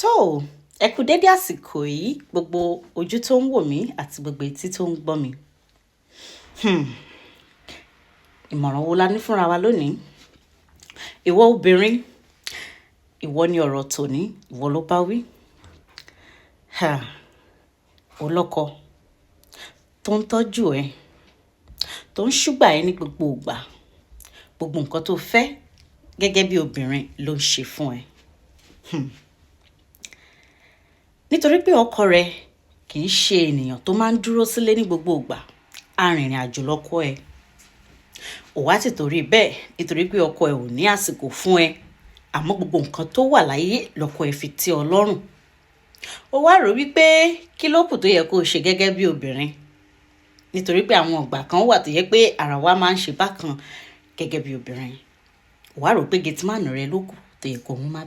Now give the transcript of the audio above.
tó ẹ kú dédé àsìkò yìí gbogbo ojú tó ń wò mí àti gbogbo etí tó ń gbọ́ mi. Ìmọ̀ràn wo la ní fúnra wa lónìí? Ìwọ obìnrin, ìwọ ni ọ̀rọ̀ tòní, ìwọ ló bá wí. Ọlọ́kọ tó ń tọ́jú ẹ, tó ń ṣúgbà ẹ ní gbogbo ìgbà, gbogbo nǹkan tó fẹ́ gẹ́gẹ́ bí obìnrin ló ń ṣe fún ẹ. Nítorí pé ọkọ rẹ kì í ṣe ènìyàn tó máa ń dúró sílé ní gbogbo ìgbà, arìnrìn àjò lọ́kọ ẹ. Ó wá ti torí bẹ́ẹ̀ nítorí pé ọkọ ẹ ò ní àsìkò fún ẹ, àmọ́ gbogbo nǹkan tó wà láyé lọ́kọ ẹ fi tẹ́ ọ lọ́rùn. Ó wá rò wípé kí ló kù tó yẹ kó o ṣe gẹ́gẹ́ bí obìnrin, nítorí pé àwọn ìgbà kan wà tó yẹ pé ara wa máa ń ṣe bákan gẹ́gẹ́ bí obìnrin. Ó wá rò pé gẹ́tìmánù rẹ ló kù tó yẹ kó mú má